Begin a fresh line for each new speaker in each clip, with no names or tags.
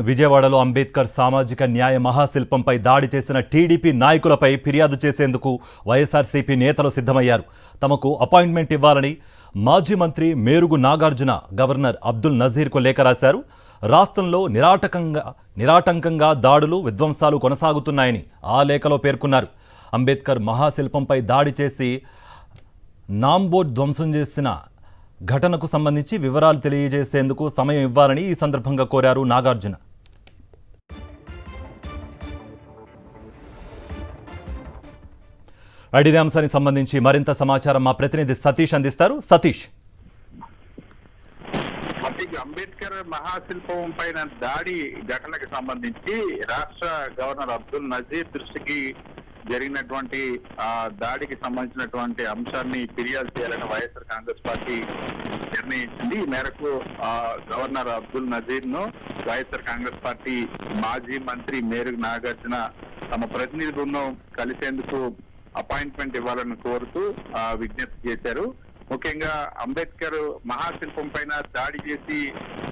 విజయవాడలో అంబేద్కర్ సామాజిక న్యాయ మహాశిల్పంపై దాడి చేసిన టీడీపీ నాయకులపై ఫిర్యాదు చేసేందుకు వైఎస్ఆర్సీపీ నేతలు సిద్ధమయ్యారు. తమకు అపాయింట్మెంట్ ఇవ్వాలని మాజీ మంత్రి మేరుగు నాగార్జున గవర్నర్ అబ్దుల్ నజీర్కు లేఖ రాశారు. రాష్ట్రంలో నిరాటంకంగా దాడులు, విధ్వంసాలు కొనసాగుతున్నాయని ఆ లేఖలో పేర్కొన్నారు. అంబేద్కర్ మహాశిల్పంపై దాడి చేసి నాంబోర్డ్ ధ్వంసం చేసిన ఘటనకు సంబంధించి వివరాలు తెలియజేసేందుకు సమయం ఇవ్వాలని ఈ సందర్భంగా కోరారు నాగార్జున. ఇదే అంశానికి సంబంధించి మరింత సమాచారం మా ప్రతినిధి సతీష్ అందిస్తారు. సతీష్,
అంబేద్కర్ మహాశిల్పం పైన దాడి ఘటనకు సంబంధించి రాష్ట్ర గవర్నర్ అబ్దుల్ నజీర్ దృష్టికి జరిగినటువంటి దాడికి సంబంధించినటువంటి అంశాన్ని ఫిర్యాదు చేయాలని వైఎస్ఆర్ కాంగ్రెస్ పార్టీ నిర్ణయించింది. ఈ మేరకు గవర్నర్ అబ్దుల్ నజీర్ ను వైఎస్ఆర్ కాంగ్రెస్ పార్టీ మాజీ మంత్రి మేరుగు నాగార్జున తమ ప్రతినిధి బృందం కలిసేందుకు అపాయింట్మెంట్ ఇవ్వాలని కోరుతూ విజ్ఞప్తి చేశారు. ముఖ్యంగా అంబేద్కర్ మహాశిల్పం పైన దాడి చేసి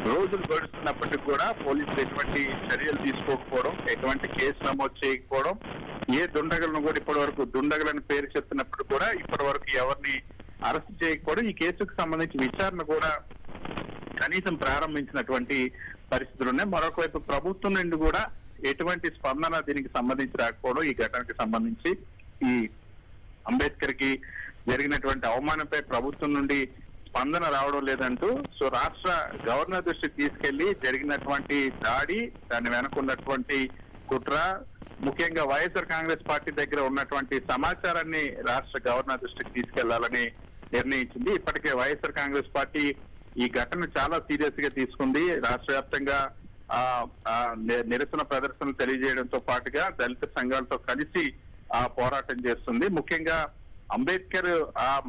రోజులు గడుస్తున్నప్పటికీ కూడా పోలీసులు ఎటువంటి చర్యలు తీసుకోకపోవడం, ఎటువంటి కేసు నమోదు చేయకపోవడం, ఏ దుండగులను కూడా ఇప్పటి వరకు దుండగులని పేరు చెప్తున్నప్పుడు కూడా ఇప్పటి వరకు ఎవరిని అరెస్ట్ చేయకపోవడం, ఈ కేసుకు సంబంధించి విచారణ కూడా కనీసం ప్రారంభించినటువంటి పరిస్థితులు ఉన్నాయి. మరొక వైపు ప్రభుత్వం నుండి కూడా ఎటువంటి స్పందన దీనికి సంబంధించి రాకపోవడం, ఈ ఘటనకి సంబంధించి ఈ అంబేద్కర్ కి జరిగినటువంటి అవమానంపై ప్రభుత్వం నుండి స్పందన రావడం లేదంటూ రాష్ట్ర గవర్నర్ దృష్టికి తీసుకెళ్లి జరిగినటువంటి దాడి, దాన్ని వెనుకున్నటువంటి కుట్ర, ముఖ్యంగా వైఎస్ఆర్ కాంగ్రెస్ పార్టీ దగ్గర ఉన్నటువంటి సమాచారాన్ని రాష్ట్ర గవర్నర్ దృష్టికి తీసుకెళ్లాలని నిర్ణయించింది. ఇప్పటికే వైఎస్ఆర్ కాంగ్రెస్ పార్టీ ఈ ఘటన చాలా సీరియస్ గా తీసుకుంది. రాష్ట్ర వ్యాప్తంగా నిరసన ప్రదర్శనలు తెలియజేయడంతో పాటుగా దళిత సంఘాలతో కలిసి పోరాటం చేస్తుంది. ముఖ్యంగా అంబేద్కర్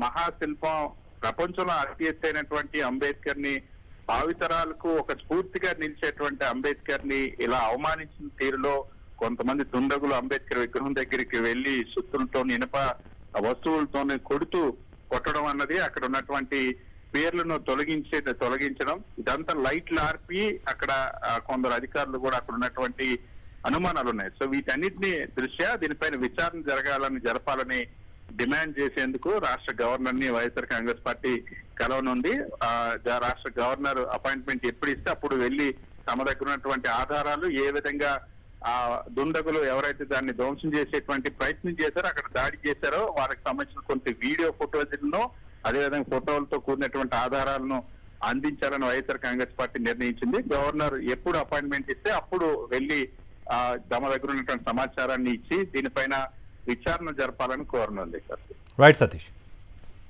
మహాశిల్పం ప్రపంచంలో అతి ఎత్తైనటువంటి అంబేద్కర్ ని, భావితరాలకు ఒక స్ఫూర్తిగా నిలిచేటువంటి అంబేద్కర్ ని ఇలా అవమానించిన తీరులో కొంతమంది దుండగులు అంబేద్కర్ విగ్రహం దగ్గరికి వెళ్లి సుత్తులతో, ఇనుప వస్తువులతోనే కొట్టడం అన్నది, అక్కడ ఉన్నటువంటి పేర్లను తొలగించడం, ఇదంతా లైట్లు ఆర్పి అక్కడ కొందరు అధికారులు కూడా అక్కడ ఉన్నటువంటి అనుమానాలు ఉన్నాయి. వీటన్నిటిని దృష్ట్యా దీనిపైన విచారణ జరపాలని డిమాండ్ చేసేందుకు రాష్ట్ర గవర్నర్ ని వైఎస్ఆర్ కాంగ్రెస్ పార్టీ కలవనుంది. రాష్ట్ర గవర్నర్ అపాయింట్మెంట్ ఎప్పుడు ఇస్తే అప్పుడు వెళ్లి తమ దగ్గర ఉన్నటువంటి ఆధారాలు, ఏ విధంగా దుండగులు ఎవరైతే దాన్ని ధ్వంసం చేసేటువంటి ప్రయత్నం చేశారో, అక్కడ దాడి చేశారో వారికి సంబంధించిన కొంత వీడియో ఫోటోలను, అదేవిధంగా ఫోటోలతో కూడినటువంటి ఆధారాలను అందించాలని వైఎస్ఆర్ కాంగ్రెస్ పార్టీ నిర్ణయించింది. గవర్నర్ ఎప్పుడు అపాయింట్మెంట్ ఇస్తే అప్పుడు వెళ్లి తమ దగ్గర ఉన్నటువంటి సమాచారాన్ని ఇచ్చి దీనిపైన విచారణ జరపాలని కోరనుంది.
రైట్ సతీష్.